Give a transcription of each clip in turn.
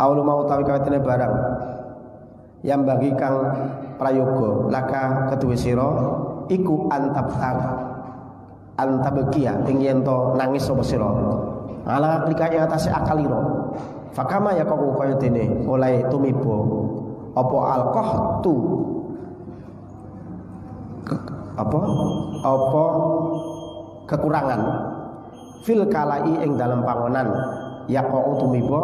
Aulu mau utawi kawitane barang yang bagi kang prayoga laka kedue sira iku antabekia ing yen to nangis sapa sira ala likane atase akalira fakama ya kok kaya dene oleh tumiba apa alqahtu apa kekurangan fil kalai ing dalam pangonan ya kok tumiba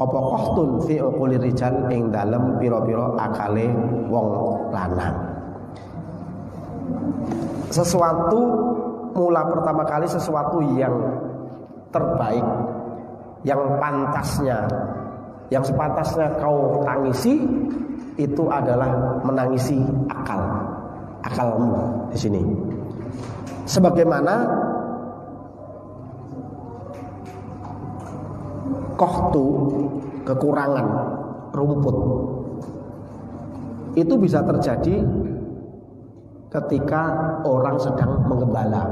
apa qahtun fi uquli rijal ing dalem pira-pira akale wong lanang. Sesuatu mula pertama kali sesuatu yang terbaik, yang pantasnya, yang sepantasnya kau tangisi itu adalah menangisi akalmu di sini. Sebagaimana kohtu kekurangan rumput itu bisa terjadi ketika orang sedang menggembala.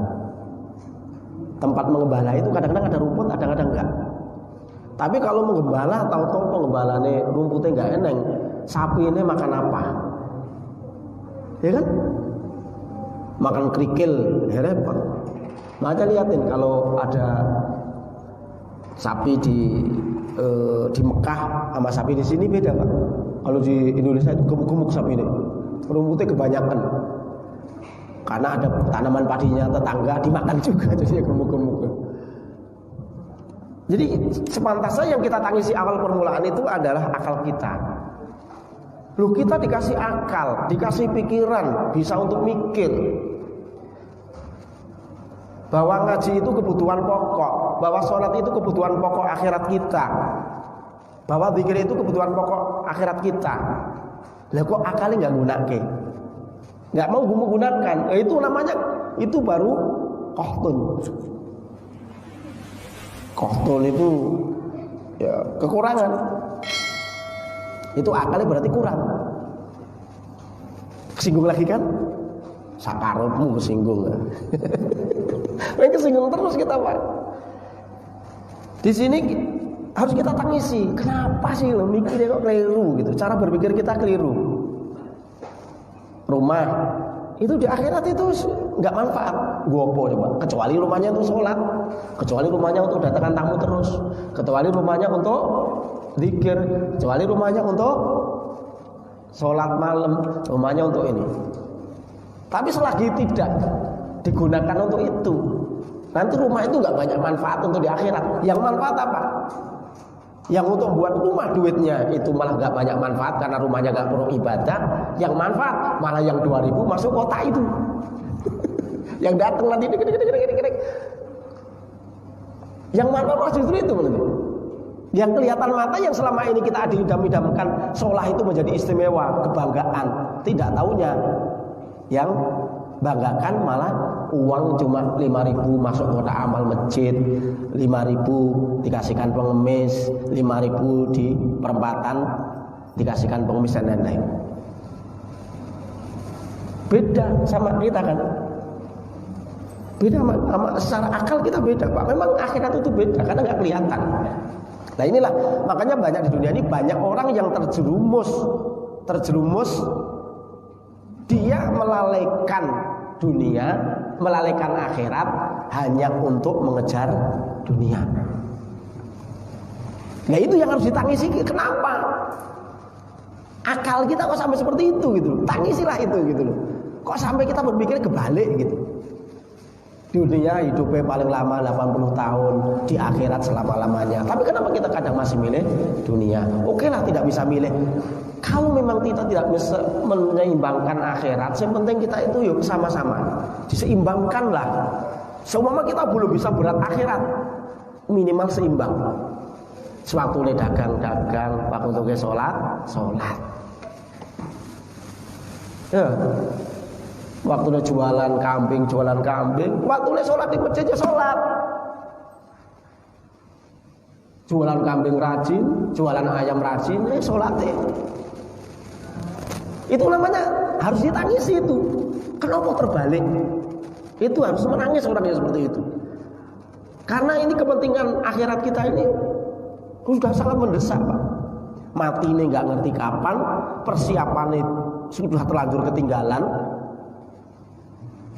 Tempat menggembala itu kadang-kadang ada rumput, kadang-kadang enggak. Tapi kalau menggembala, tahu-tahu penggembalane rumputnya enggak eneng, sapi ini makan apa? Ya kan? Makan kerikil, ya repot. Makanya lihatin kalau ada sapi di Mekah sama sapi di sini beda Pak. Kalau di Indonesia itu gemuk-gemuk sapi ini, rumputnya kebanyakan. Karena ada tanaman padinya tetangga dimakan juga, jadi gemuk-gemuk. Jadi sepantasnya yang kita tangisi awal permulaan itu adalah akal kita. Loh, kita dikasih akal, dikasih pikiran, bisa untuk mikir. Bahwa ngaji itu kebutuhan pokok, bahwa sholat itu kebutuhan pokok akhirat kita, bahwa zikir itu kebutuhan pokok akhirat kita. Lah kok akalnya nggak gunake, nggak mau menggunakan, itu namanya, itu baru kohtun. Kohtun itu ya kekurangan. Itu akalnya berarti kurang. Kesinggung lagi kan? Sakarutmu kesinggung. Yang kesinggung terus kita Pak. Di sini harus kita tangisi. Kenapa sih lo mikirnya kok keliru gitu? Cara berpikir kita keliru. Rumah itu di akhirat itu nggak manfaat. Gopo coba. Kecuali rumahnya untuk sholat, kecuali rumahnya untuk datangkan tamu terus, kecuali rumahnya untuk zikir, kecuali rumahnya untuk sholat malam, rumahnya untuk ini. Tapi selagi tidak digunakan untuk itu, nanti rumah itu nggak banyak manfaat untuk di akhirat. Yang manfaat apa? Yang untuk buat rumah duitnya itu malah nggak banyak manfaat karena rumahnya nggak perlu ibadah. Yang manfaat malah yang 2000 masuk kota itu. Yang datang nanti dikit. Yang manfaat justru itu nanti. Yang kelihatan mata yang selama ini kita idam-idamkan sholah itu menjadi istimewa, kebanggaan. Tidak taunya yang banggakan malah uang cuma 5.000 masuk kota amal masjid, 5.000 dikasihkan pengemis, 5.000 di perempatan dikasihkan pengemis dan lain-lain. Beda sama kita kan? Beda sama secara akal kita beda Pak. Memang akhirat itu beda karena nggak kelihatan. Nah inilah makanya banyak di dunia ini banyak orang yang terjerumus dia melalaikan dunia, melalaikan akhirat hanya untuk mengejar dunia. Nah itu yang harus ditangisi. Kenapa? Akal kita kok sampai seperti itu gitu. Tangisilah itu gitu loh. Kok sampai kita berpikir kebalik gitu. Dunia hidupnya paling lama 80 tahun, di akhirat selama-lamanya. Tapi kenapa kita kadang masih milih dunia? Oke lah tidak bisa milih. Kalau memang kita tidak bisa menyeimbangkan akhirat, yang penting kita itu yuk sama-sama diseimbangkanlah. Seumpama kita belum bisa berat akhirat, minimal seimbang. Sewaktu dagang, waktu sholat. Ya. Waktu jualan kambing, waktu sholat di masjid sholat. Jualan kambing rajin, jualan ayam rajin, sholat. Itu namanya harus ditangisi itu. Kenapa terbalik? Itu harus menangis orang yang seperti itu. Karena ini kepentingan akhirat kita ini sudah sangat mendesak Pak. Mati ini nggak ngerti kapan, persiapannya sudah terlanjur ketinggalan.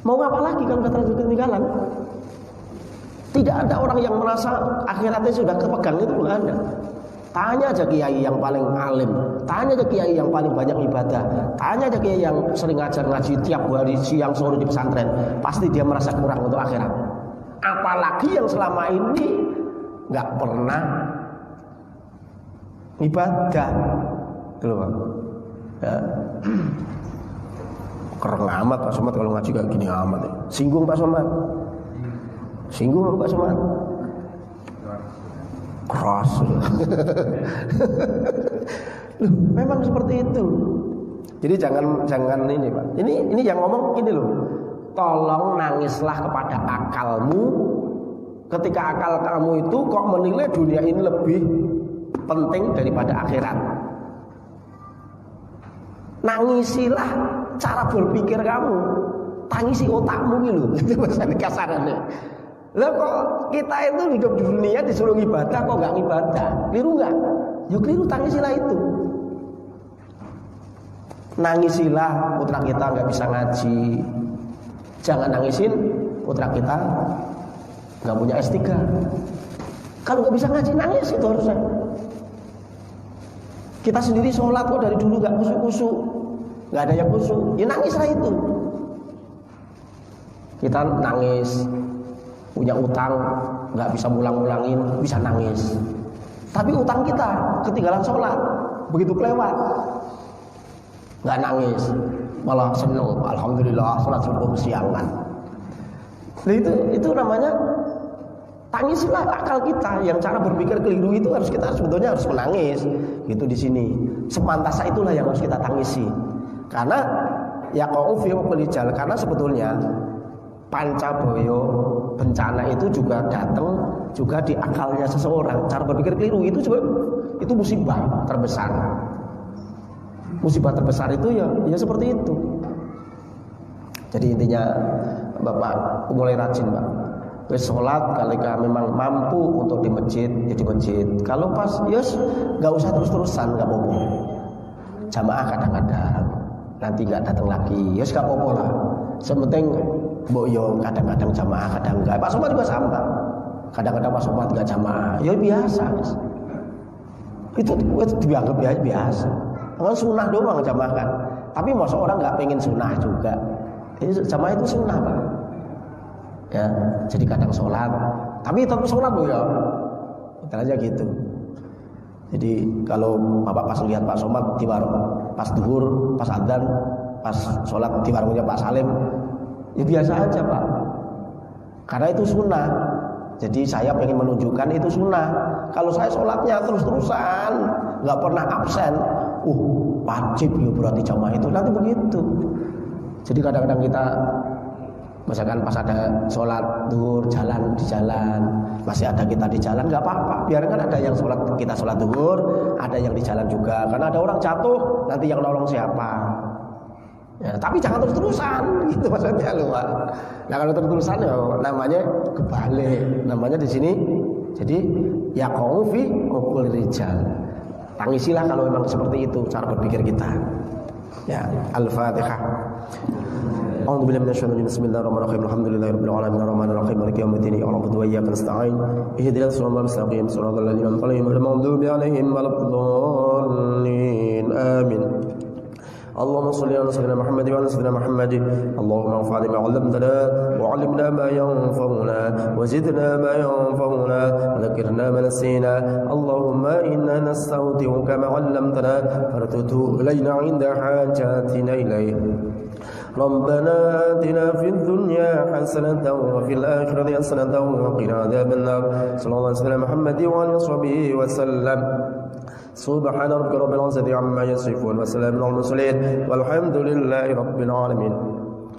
Mau apa lagi kalau sudah terlanjur ketinggalan? Tidak ada orang yang merasa akhiratnya sudah kepegang, itu belum ada. Tanya aja kiai yang paling alim, tanya aja kiai yang paling banyak ibadah, tanya aja kiai yang sering ngajar ngaji tiap hari siang sore di pesantren, pasti dia merasa kurang untuk akhirat. Apalagi yang selama ini nggak pernah ibadah, gitu Pak. Ya. Keren amat Pak Somad kalau ngaji kayak gini amat ya. Singgung Pak Somad. Singgung Pak Somad. Keras. Loh, memang seperti itu. Jadi jangan ini Pak. Ini yang ngomong ini loh. Tolong nangislah kepada akalmu. Ketika akal kamu itu kok menilai dunia ini lebih penting daripada akhirat. Nangisilah cara berpikir kamu. Tangisi otakmu gitu. Itu bahasa kasarannya. Lah kok kita itu hidup di dunia disuruh ibadah kok nggak ibadah? Keliru nggak? Ya keliru, tangisilah itu. Nangisilah putra kita nggak bisa ngaji. Jangan nangisin putra kita nggak punya S3. Kalau nggak bisa ngaji nangis itu harusnya. Kita sendiri sholat kok dari dulu nggak kusuk-kusuk, nggak ada yang kusuk. Ya nangislah itu. Kita nangis. Punya utang nggak bisa mulang-mulangin, bisa nangis. Tapi utang kita ketinggalan sholat, begitu kelewat nggak nangis, malah seneng. Alhamdulillah sholat subuh siangan. Nah, itu namanya tangisilah akal kita. Yang cara berpikir keliru itu harus kita sebetulnya harus menangis. Gitu di sini. Sepantasnya itulah yang harus kita tangisi. Karena ya karena sebetulnya pancaboyo bencana itu juga datang juga di akalnya seseorang. Cara berpikir keliru itu musibah terbesar. Musibah terbesar itu ya seperti itu. Jadi intinya Bapak mulai rajin Pak. Wis sholat ketika memang mampu untuk di masjid ya di masjid. Kalau pas yes nggak usah terus-terusan, nggak apa-apa. Jamaah kadang-kadang nanti nggak datang lagi, yes nggak apa-apa lah. Sepenting mbok yo kadang-kadang jamaah, kadang enggak. Pak Somad juga sama. Kadang-kadang Pak Somad enggak jamaah. Ya biasa. Itu dianggap biasa. Kan sunnah doang jamaah kan. Tapi masa orang enggak pengen sunnah juga. Jadi jamaah itu sunnah, Pak. Ya, jadi kadang sholat, tapi tetap sholat loh ya. Kita aja gitu. Jadi kalau Bapak pas lihat Pak Somad di warung, pas duhur, pas adzan, pas sholat di warungnya Pak Salim, ya biasa aja Pak. Karena itu sunnah. Jadi saya pengen menunjukkan itu sunnah. Kalau saya sholatnya terus-terusan, nggak pernah absen, wajib ya berarti jamaah itu nanti begitu. Jadi kadang-kadang kita misalkan pas ada sholat duhur jalan di jalan, masih ada kita di jalan nggak apa-apa, biarkan ada yang sholat kita sholat duhur, ada yang di jalan juga. Karena ada orang jatuh, nanti yang nolong siapa? Ya, tapi jangan terus-terusan, gitu maksudnya loh Pak. Nah kalau terus-terusan ya namanya kebalik, namanya di sini. Jadi ya qaufi uqul rijal. Tangisilah kalau memang seperti itu cara berpikir kita. Ya, Al-Fatihah. A'udzu billahi minasyaitonir rajim. Bismillahirrahmanirrahim. Alhamdulillahirabbil alamin arrahmanir rahim maliki yaumiddin. Iyyaka na'budu wa iyyaka nasta'in. Ihdinas siratal mustaqim. Siratal ladzina an'amta 'alaihim ghairil maghdubi 'alaihim waladdallin. Amin. اللهم صل على سيدنا محمد وعلى سيدنا محمد. اللهم انفعنا بما علمتنا وعلمنا ما ينفعنا وزدنا ما ينفعنا وذكرنا ما نسينا. اللهم إنا نستودعك ما علمتنا فردده إلينا عند حاجاتنا إليه. ربنا آتنا في الدنيا حسنة وفي الآخرة حسنة وقنا عذاب النار. صلى الله عليه وسلم محمد وعلى وصحبه وسلم. سبحان ربك رب العزة عما يصفون وسلام على المرسلين والحمد لله رب العالمين.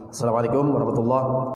السلام عليكم ورحمة الله.